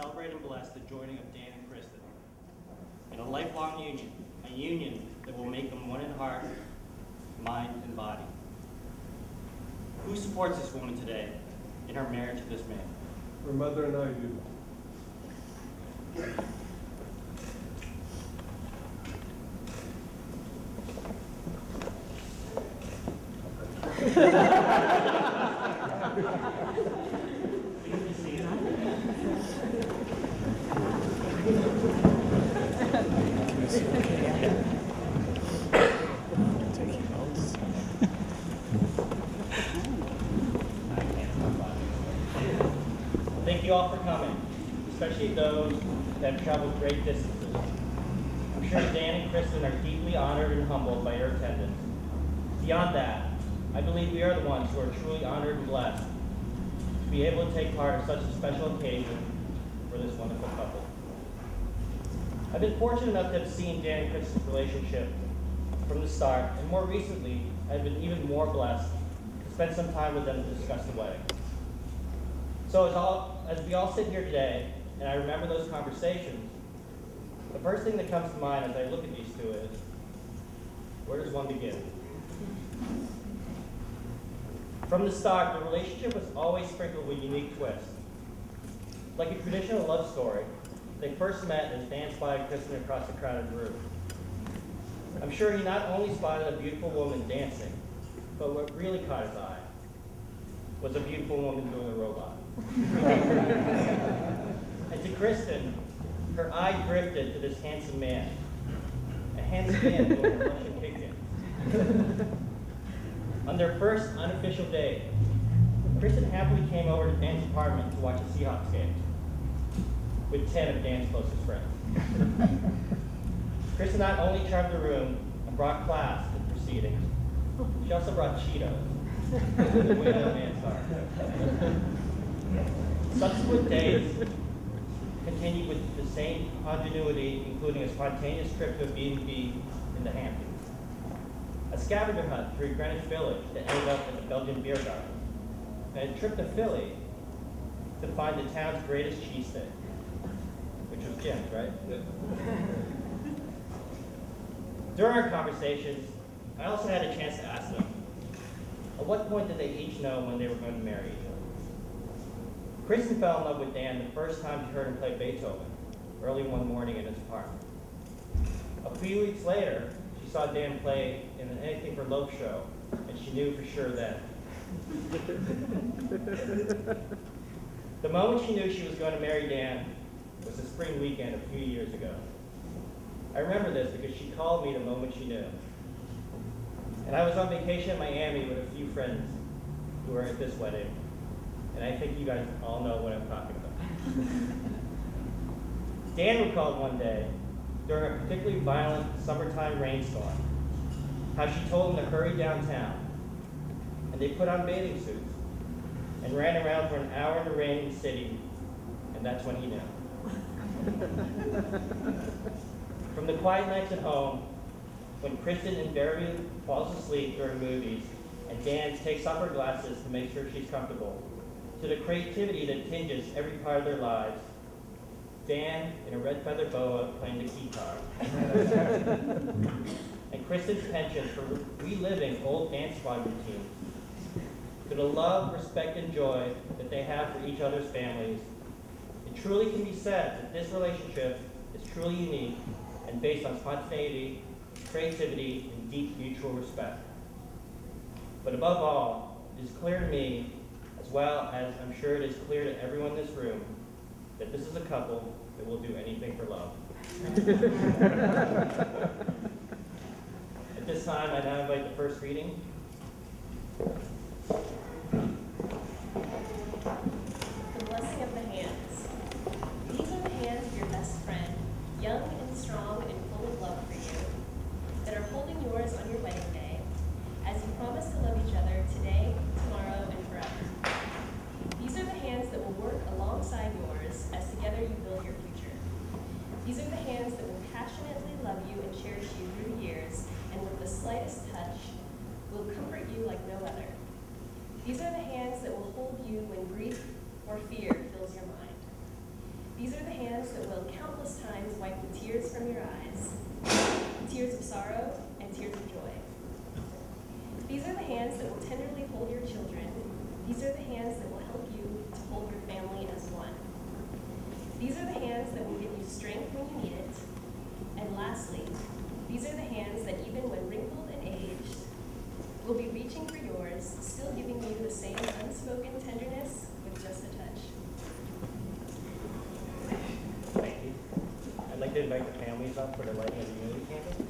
celebrate and bless the joining of Dan and Kristin in a lifelong union, a union that will make them one in heart, mind, and body. Who supports this woman today in her marriage to this man? Her mother and I do. Thank you all for coming, especially those that have traveled great distances. I'm sure Dan and Kristin are deeply honored and humbled by your attendance. Beyond that, I believe we are the ones who are truly honored and blessed to be able to take part in such a special occasion for this wonderful couple. I've been fortunate enough to have seen Dan and Kristin's relationship from the start, and more recently, I've been even more blessed to spend some time with them to discuss the wedding. So as we all sit here today, and I remember those conversations, the first thing that comes to mind as I look at these two is, where does one begin? From the start, the relationship was always sprinkled with unique twists. Like a traditional love story, they first met as Dan spotted Kristin across a crowded room. I'm sure he not only spotted a beautiful woman dancing, but what really caught his eye was a beautiful woman doing a robot. And to Kristin, her eye drifted to this handsome man, a handsome man doing a Russian kick dance. On their first unofficial date, Kristin happily came over to Dan's apartment to watch the Seahawks game with 10 of Dan's closest friends. Kristin not only charmed the room and brought class to the proceedings, she also brought Cheetos. The way that man's heart. Subsequent days continued with the same continuity, including a spontaneous trip to a B&B in the Hamptons, a scavenger hunt through Greenwich Village that ended up at the Belgian Beer Garden, and a trip to Philly to find the town's greatest cheesesteak, which was Jim's, right? During our conversations, I also had a chance to ask them, at what point did they each know when they were going to marry each other? Kristin fell in love with Dan the first time she heard him play Beethoven, early one morning in his apartment. A few weeks later, she saw Dan play in an Anything for Love show, and she knew for sure then. The moment she knew she was going to marry Dan was the spring weekend a few years ago. I remember this because she called me the moment she knew. And I was on vacation in Miami with a few friends who were at this wedding, and I think you guys all know what I'm talking about. Dan recalled one day, during a particularly violent summertime rainstorm, how she told him to hurry downtown, and they put on bathing suits and ran around for an hour in the rain in the city, and that's when he knew. From the quiet nights at home, when Kristin invariably falls asleep during movies and Dan takes off her glasses to make sure she's comfortable, to the creativity that tinges every part of their lives, Dan in a red feather boa playing the guitar, and Kristin's penchant for reliving old dance squad routines, to the love, respect, and joy that they have for each other's families, it truly can be said that this relationship is truly unique and based on spontaneity, creativity, and deep mutual respect. But above all, it is clear to me, as well as I'm sure it is clear to everyone in this room, that this is a couple that will do anything for love. At this time, I now invite the first reading. The blessing of the hands. These are the hands of your best friend, young and strong and full of love for you, that are holding yours on your wedding day, as you promise to love each other today, tomorrow, and forever. These are the hands that will work alongside yours as together you build your future. These are the hands that will passionately love you and cherish you through years, and with the slightest touch, will comfort you like no other. These are the hands that will hold you when grief or fear fills your mind. These are the hands that will countless times wipe the tears from your eyes, tears of sorrow and tears of joy. These are the hands that will tenderly hold your children. These are the hands that will help you to hold your family as one. These are the hands that will give you strength when you need it. And lastly, these are the hands that even when wrinkled and aged, will be reaching for yours, still giving you the same unspoken tenderness with just a touch. Thank you. I'd like to invite the families up for the lighting of the unity candle.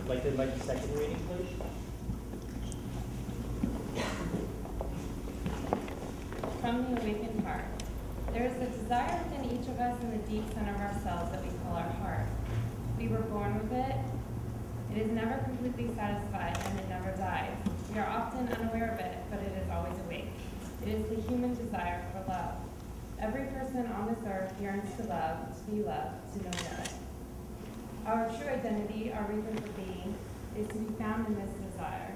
I'd like to invite the second reading, please. From the awakened heart. There is a desire within each of us in the deep center of ourselves that we call our heart. We were born with it. It is never completely satisfied and it never dies. We are often unaware of it, but it is always awake. It is the human desire for love. Every person on this earth yearns to love, to be loved, to know love. Our true identity, our reason for being, is to be found in this desire.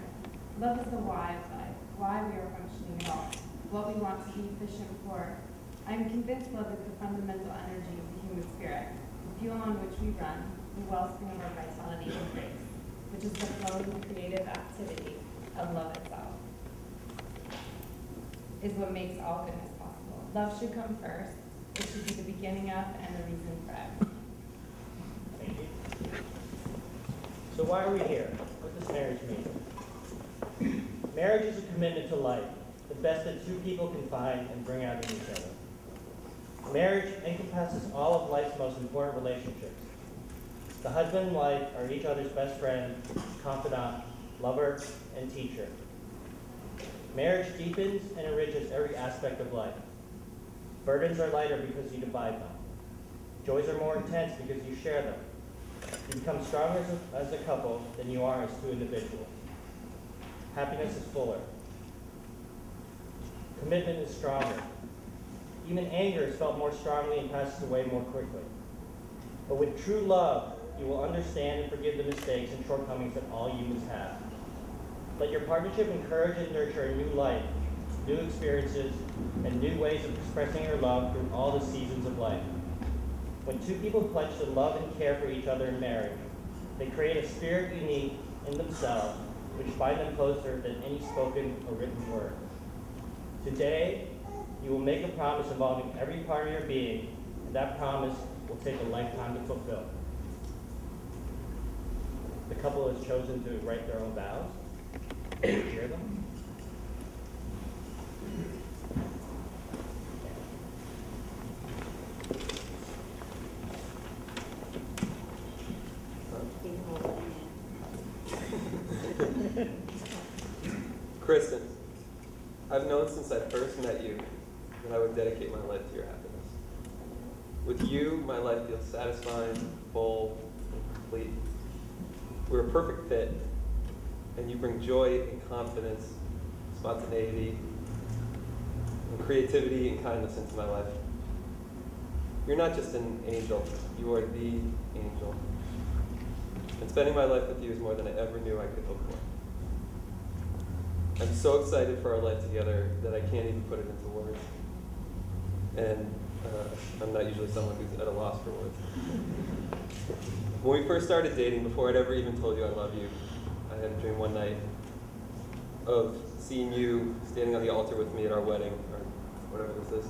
Love is the why of life, why we are functioning at all, what we want to be efficient for. I am convinced love is the fundamental energy of the human spirit, the fuel on which we run, the wellspring of our vitality and grace, which is the flowing creative activity of love itself, is what makes all goodness possible. Love should come first. It should be the beginning of and the reason for everything. Thank you. So why are we here? What does marriage mean? Marriage is a commitment to life, the best that two people can find and bring out in each other. Marriage encompasses all of life's most important relationships. The husband and wife are each other's best friend, confidant, lover, and teacher. Marriage deepens and enriches every aspect of life. Burdens are lighter because you divide them. Joys are more intense because you share them. You become stronger as a couple than you are as two individuals. Happiness is fuller. Commitment is stronger. Even anger is felt more strongly and passes away more quickly. But with true love, you will understand and forgive the mistakes and shortcomings that all humans have. Let your partnership encourage and nurture a new life, new experiences, and new ways of expressing your love through all the seasons of life. When two people pledge to love and care for each other in marriage, they create a spirit unique in themselves, which bind them closer than any spoken or written word. Today, you will make a promise involving every part of your being, and that promise will take a lifetime to fulfill. The couple has chosen to write their own vows. Can you hear them? Kristin, I've known since I first met you that I would dedicate my life to your happiness. With you, my life feels satisfying, full, and complete. We're a perfect fit, and you bring joy and confidence, spontaneity, and creativity and kindness into my life. You're not just an angel, you are the angel. And spending my life with you is more than I ever knew I could hope for. I'm so excited for our life together that I can't even put it into words. And I'm not usually someone who's at a loss for words. When we first started dating, before I'd ever even told you I love you, I had a dream one night of seeing you standing on the altar with me at our wedding, or whatever this is,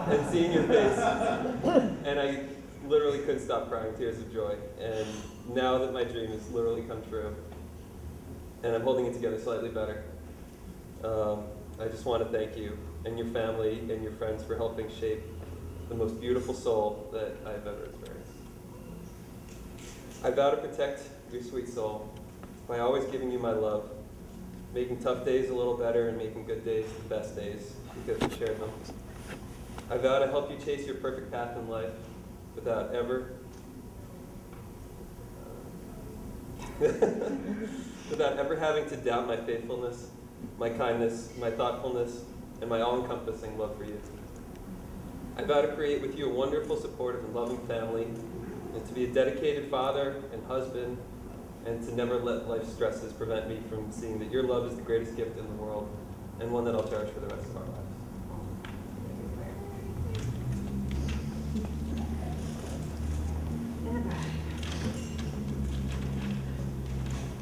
and seeing your face. And I literally couldn't stop crying tears of joy. And now that my dream has literally come true, and I'm holding it together slightly better, I just want to thank you and your family and your friends for helping shape the most beautiful soul that I've ever experienced. I vow to protect your sweet soul by always giving you my love, making tough days a little better and making good days the best days because we shared them. I vow to help you chase your perfect path in life without ever having to doubt my faithfulness, my kindness, my thoughtfulness, and my all-encompassing love for you. I vow to create with you a wonderful, supportive, and loving family, and to be a dedicated father and husband, and to never let life's stresses prevent me from seeing that your love is the greatest gift in the world, and one that I'll cherish for the rest of our lives.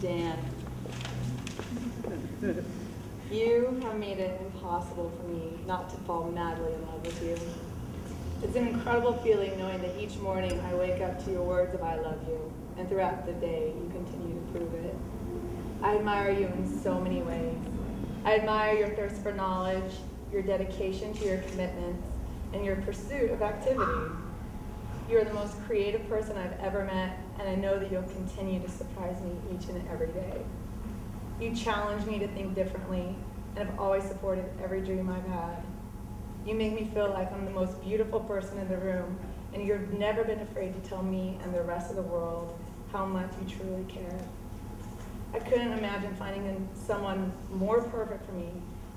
Dan, you have made it impossible for me not to fall madly in love with you. It's an incredible feeling knowing that each morning I wake up to your words of I love you, and throughout the day you continue to prove it. I admire you in so many ways. I admire your thirst for knowledge, your dedication to your commitments, and your pursuit of activity. You are the most creative person I've ever met, and I know that you'll continue to surprise me each and every day. You challenge me to think differently, and have always supported every dream I've had. You make me feel like I'm the most beautiful person in the room, and you've never been afraid to tell me and the rest of the world how much you truly care. I couldn't imagine finding someone more perfect for me,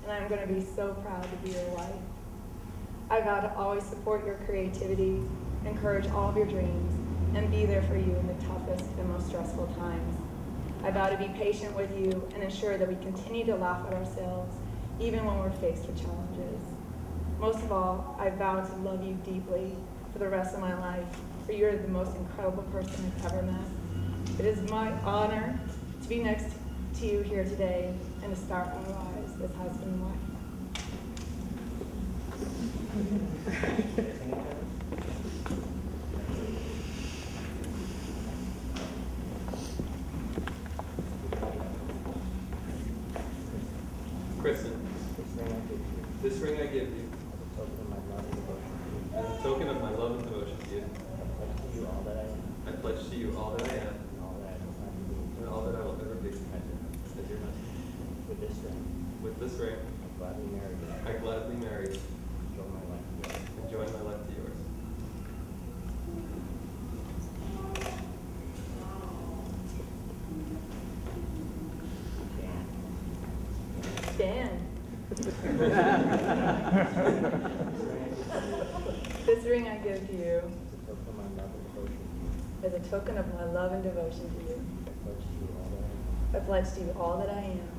and I'm going to be so proud to be your wife. I vow to always support your creativity, encourage all of your dreams, and be there for you in the toughest and most stressful times. I vow to be patient with you and ensure that we continue to laugh at ourselves, even when we're faced with challenges. Most of all, I vow to love you deeply for the rest of my life, for you are the most incredible person I've ever met. It is my honor to be next to you here today and to start our lives as husband and wife. Kristin, this ring I give you, as a token of my love and devotion to you, I pledge to you all that I am, and all that I will ever be, as your husband. With this ring, I gladly marry you, and join my life to yours. Dan. This ring I give to you as a token of my love and devotion to you. I pledge to you all that I am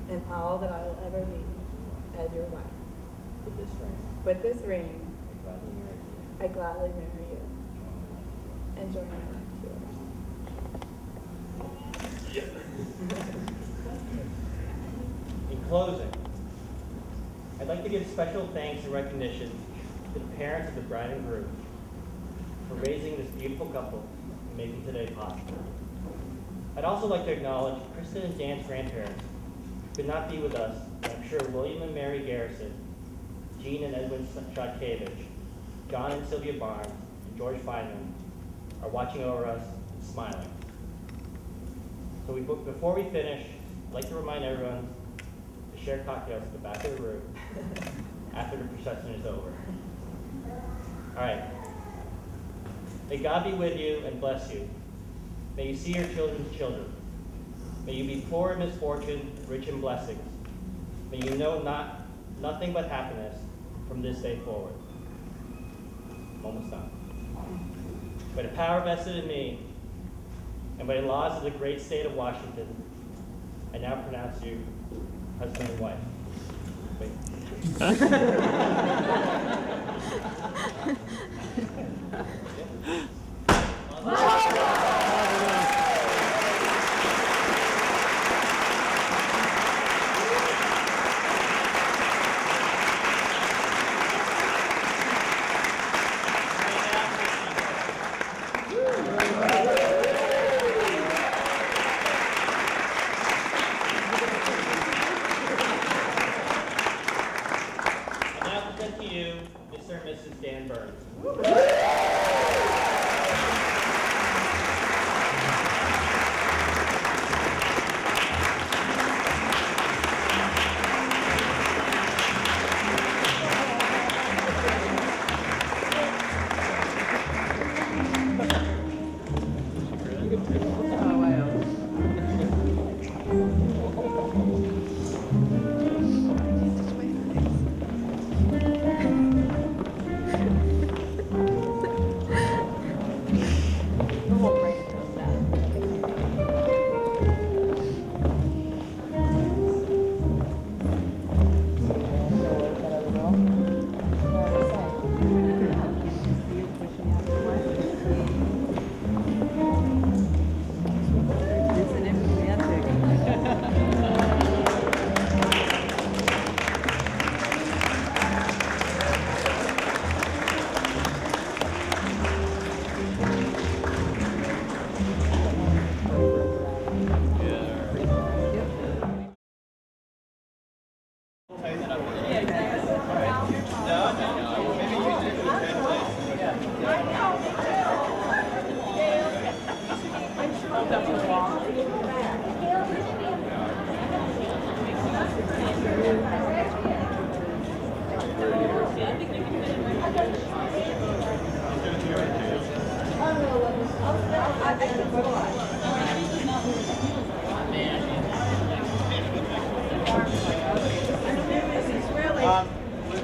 and all that I will ever be as your wife. With this ring, I gladly marry you and join my life to yours. In closing, I'd like to give special thanks and recognition to the parents of the bride and groom for raising this beautiful couple and making today possible. I'd also like to acknowledge Kristin and Dan's grandparents who could not be with us, but I'm sure William and Mary Garrison, Jean and Edwin Shotkevich, John and Sylvia Barnes, and George Feynman are watching over us and smiling. So before we finish, I'd like to remind everyone to share cocktails at the back of the room after the procession is over. All right. May God be with you and bless you. May you see your children's children. May you be poor in misfortune, rich in blessings. May you know nothing but happiness from this day forward. I'm almost done. by the power vested in me, and by the laws of the great state of Washington, I now pronounce you husband and wife. Wait. Mr. and Mrs. Dan Burns.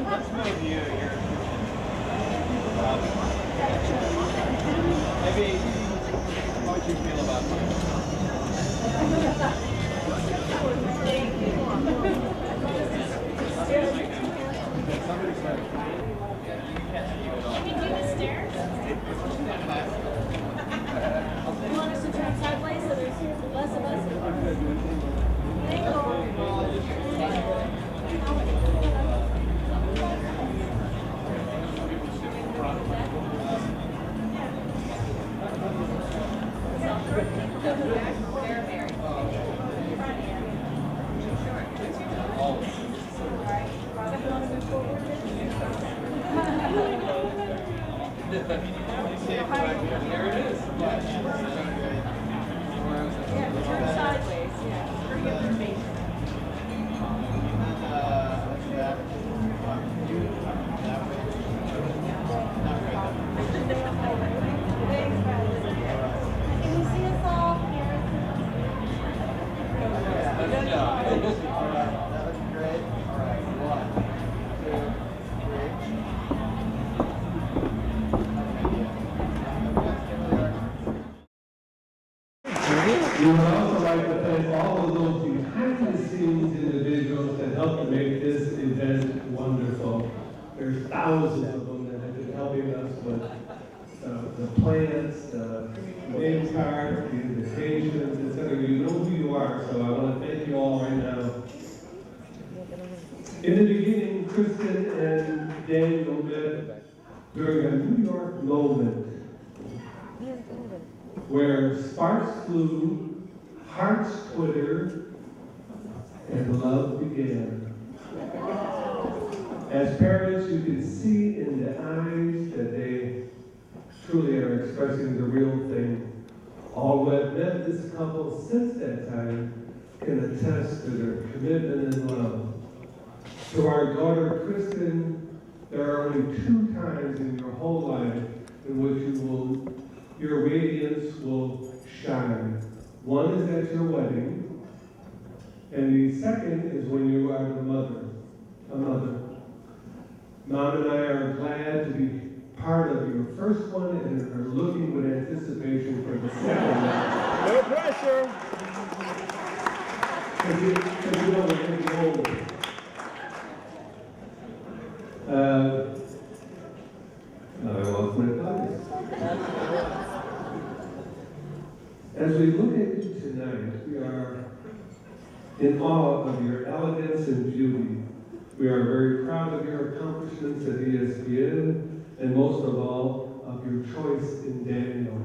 Let's move you here. Maybe how would you feel about Can we do the stairs? You want us to turn sideways so there's less of us? There it is. Turn sideways, yeah. For your information. Can you see us all here? Good job. That looks great. All right. 1, 2, 3. We would also like to thank all of those behind-the-scenes individuals that helped to make this event wonderful. There's thousands of them that have been helping us with the plans, the name cards, the invitations, etc. You know who you are, so I want to thank you all right now. In the beginning, Kristin and Daniel met during a New York moment where sparks flew, hearts twittered, and love began. As parents, you can see in the eyes that they truly are expressing the real thing. All who have met this couple since that time can attest to their commitment and love. To our daughter, Kristin, there are only 2 times in your whole life in which your radiance will shine. One is at your wedding, and the second is when you are a mother. Mom and I are glad to be part of your first one and are looking with As you know, we're getting older. Now I lost my thoughts. As we look at you tonight, we are in awe of your elegance and beauty. We are very proud of your accomplishments at ESPN, and most of all, of your choice in Daniel.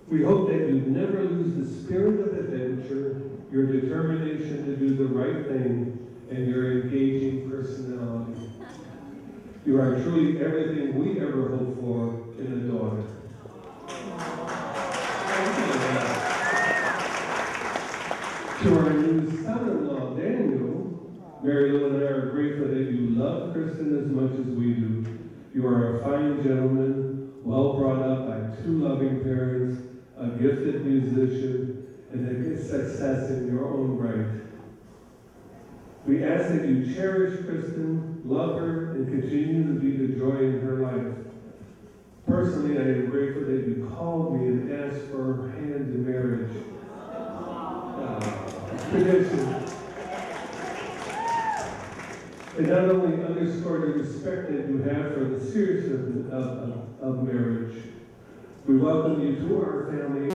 We hope that you never lose the spirit of adventure, your determination to do the right thing, and your engaging personality. You are truly everything we ever hoped for in a daughter. To our new son-in-law, Daniel, Mary Lou and I are grateful that you love Kristin as much as we do. You are a fine gentleman, well brought up by two loving parents, a gifted musician, and a success in your own right. We ask that you cherish Kristin, love her, and continue to be the joy in her life. Personally, I am grateful that you called me and asked for her hand in marriage. Tradition. It not only underscored the respect that you have for the seriousness of marriage. We welcome you to our family.